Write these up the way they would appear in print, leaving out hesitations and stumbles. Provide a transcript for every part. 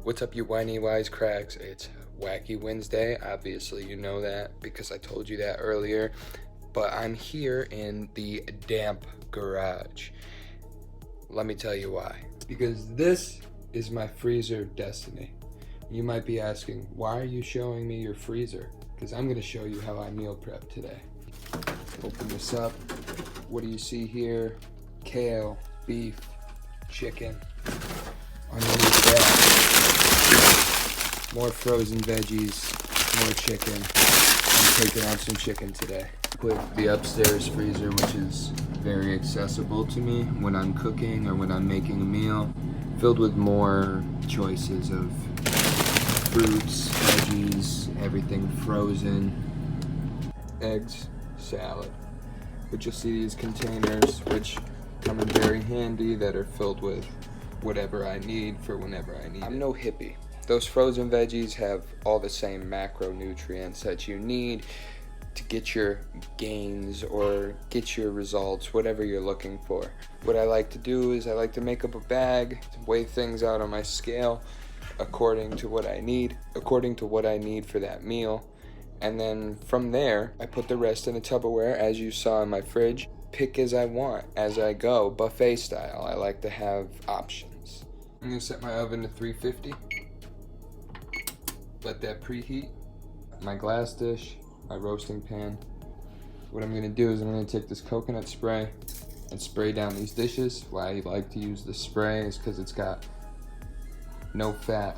What's up, you whiny wisecracks? It's Wacky Wednesday. Obviously, you know that because I told you that earlier. But I'm here in the damp garage. Let me tell you why. Because this is my freezer of destiny. You might be asking, why are you showing me your freezer? Because I'm going to show you how I meal prep today. Open this up. What do you see here? Kale, beef, chicken. Underneath that, more frozen veggies, more chicken. I'm taking out some chicken today. Put the upstairs freezer, which is very accessible to me when I'm cooking or when I'm making a meal, filled with more choices of fruits, veggies, everything frozen, eggs, salad. But you'll see these containers, which come in very handy, that are filled with whatever I need for whenever I need it. I'm no hippie. Those frozen veggies have all the same macronutrients that you need to get your gains or get your results, whatever you're looking for. What I like to do is I like to make up a bag, weigh things out on my scale according to what I need for that meal. And then from there, I put the rest in a Tupperware, as you saw in my fridge. Pick as I want, as I go, buffet style. I like to have options. I'm gonna set my oven to 350. Let that preheat. My glass dish, my roasting pan. What I'm gonna do is I'm gonna take this coconut spray and spray down these dishes. Why I like to use the spray is because it's got no fat,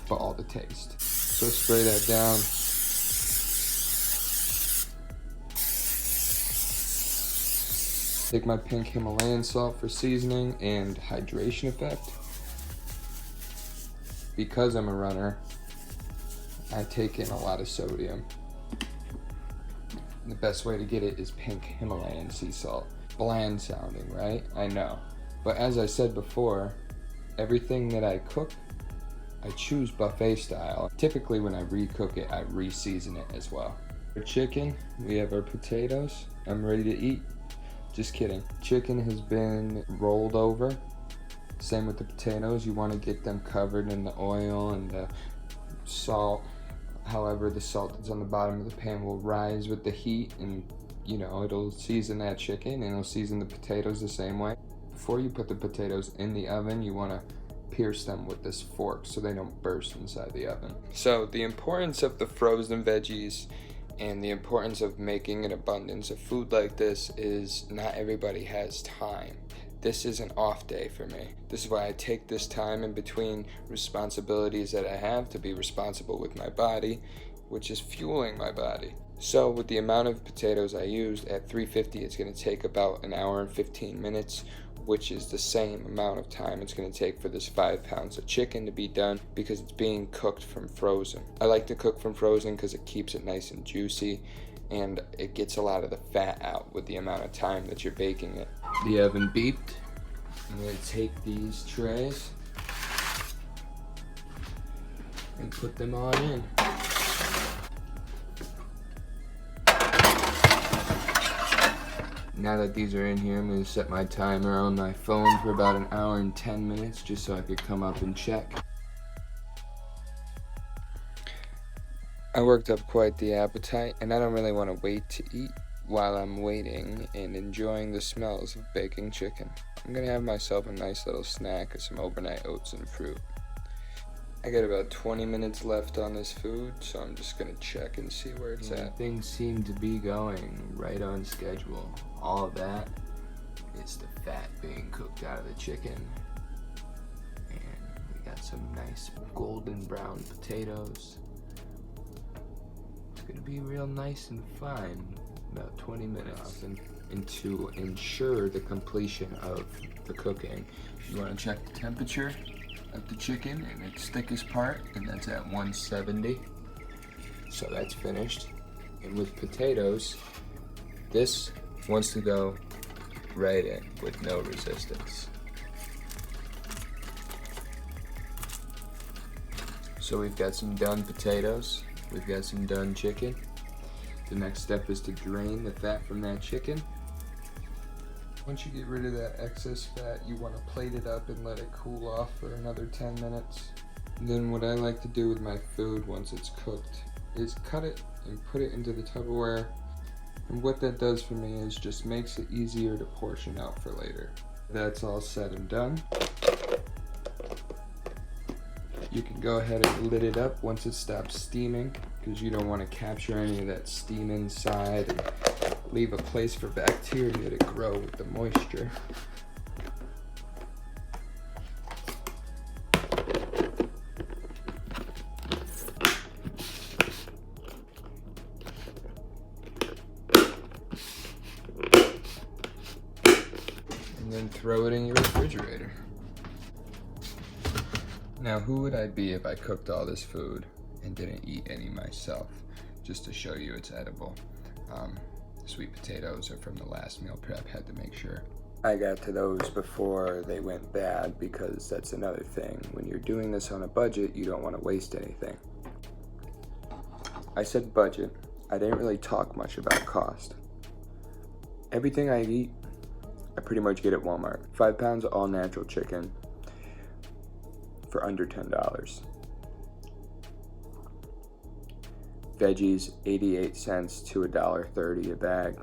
but all the taste. So spray that down. Take my pink Himalayan salt for seasoning and hydration effect. Because I'm a runner, I take in a lot of sodium. And the best way to get it is pink Himalayan sea salt. Bland sounding, right? I know. But as I said before, everything that I cook, I choose buffet style. Typically when I recook it, I re-season it as well. For chicken, we have our potatoes. I'm ready to eat. Just kidding. Chicken has been rolled over. Same with the potatoes. You want to get them covered in the oil and the salt. However, the salt that's on the bottom of the pan will rise with the heat, and it'll season that chicken, and it'll season the potatoes the same way. Before you put the potatoes in the oven, you want to pierce them with this fork so they don't burst inside the oven. So the importance of the frozen veggies and the importance of making an abundance of food like this is not everybody has time. This is an off day for me. This is why I take this time in between responsibilities that I have to be responsible with my body, which is fueling my body. So with the amount of potatoes I used at 350, it's gonna take about an hour and 15 minutes, which is the same amount of time it's going to take for this 5 pounds of chicken to be done because it's being cooked from frozen. I like to cook from frozen because it keeps it nice and juicy and it gets a lot of the fat out with the amount of time that you're baking it. The oven beeped. I'm going to take these trays and put them on in. Now that these are in here, I'm going to set my timer on my phone for about an hour and 10 minutes just so I could come up and check. I worked up quite the appetite, and I don't really want to wait to eat while I'm waiting and enjoying the smells of baking chicken. I'm going to have myself a nice little snack of some overnight oats and fruit. I got about 20 minutes left on this food, so I'm just gonna check and see where it's at. Things seem to be going right on schedule. All of that is the fat being cooked out of the chicken. And we got some nice golden brown potatoes. It's gonna be real nice and fine, about 20 minutes. And to ensure the completion of the cooking, you wanna check the temperature of the chicken in its thickest part, and that's at 170. So that's finished. And with potatoes, this wants to go right in with no resistance. So we've got some done potatoes, we've got some done chicken. The next step is to drain the fat from that chicken. Once you get rid of that excess fat, you want to plate it up and let it cool off for another 10 minutes. Then what I like to do with my food once it's cooked is cut it and put it into the Tupperware. And what that does for me is just makes it easier to portion out for later. That's all said and done. You can go ahead and lid it up once it stops steaming, because you don't want to capture any of that steam inside and leave a place for bacteria to grow with the moisture. And then throw it in your refrigerator. Now, who would I be if I cooked all this food and didn't eat any myself? Just to show you it's edible. Sweet potatoes are from the last meal prep, had to make sure. I got to those before they went bad, because that's another thing. When you're doing this on a budget, you don't want to waste anything. I said budget. I didn't really talk much about cost. Everything I eat, I pretty much get at Walmart. 5 pounds of all natural chicken for under $10. Veggies, 88 cents to $1.30 a bag.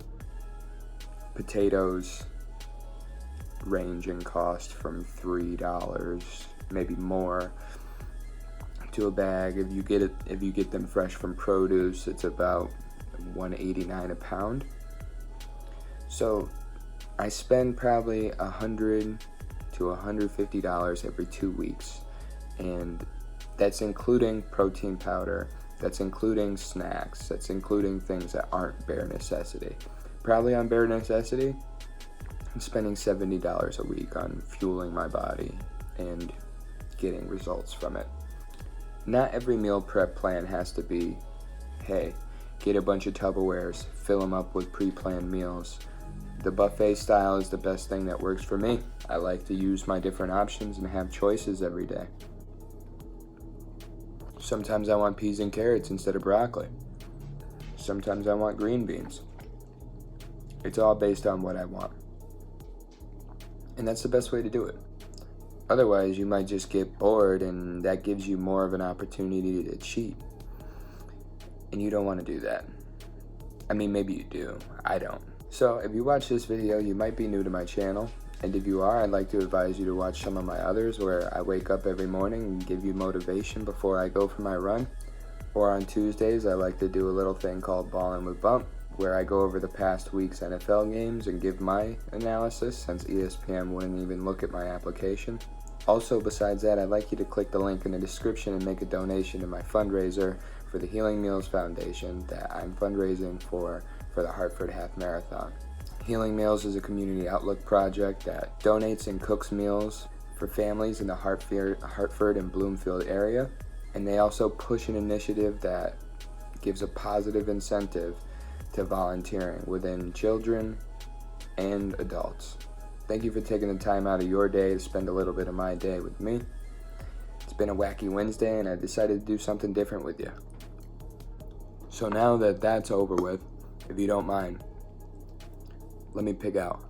Potatoes range in cost from $3, maybe more, to a bag. If you get them fresh from produce, it's about $1.89 a pound. So I spend probably $100 to $150 every 2 weeks, and that's including protein powder, that's including snacks, that's including things that aren't bare necessity. Probably on bare necessity, I'm spending $70 a week on fueling my body and getting results from it. Not every meal prep plan has to be, hey, get a bunch of Tupperwares, fill them up with pre-planned meals. The buffet style is the best thing that works for me. I like to use my different options and have choices every day. Sometimes I want peas and carrots instead of broccoli. Sometimes I want green beans. It's all based on what I want. And that's the best way to do it. Otherwise, you might just get bored, and that gives you more of an opportunity to cheat. And you don't want to do that. I mean, maybe you do. I don't. So if you watch this video, you might be new to my channel. And if you are, I'd like to advise you to watch some of my others where I wake up every morning and give you motivation before I go for my run. Or on Tuesdays, I like to do a little thing called Ballin' with Bump, where I go over the past week's NFL games and give my analysis, since ESPN wouldn't even look at my application. Also, besides that, I'd like you to click the link in the description and make a donation to my fundraiser for the Healing Meals Foundation that I'm fundraising for the Hartford Half Marathon. Healing Meals is a community outlook project that donates and cooks meals for families in the Hartford and Bloomfield area. And they also push an initiative that gives a positive incentive to volunteering within children and adults. Thank you for taking the time out of your day to spend a little bit of my day with me. It's been a wacky Wednesday, and I decided to do something different with you. So now that that's over with, if you don't mind, let me pig out.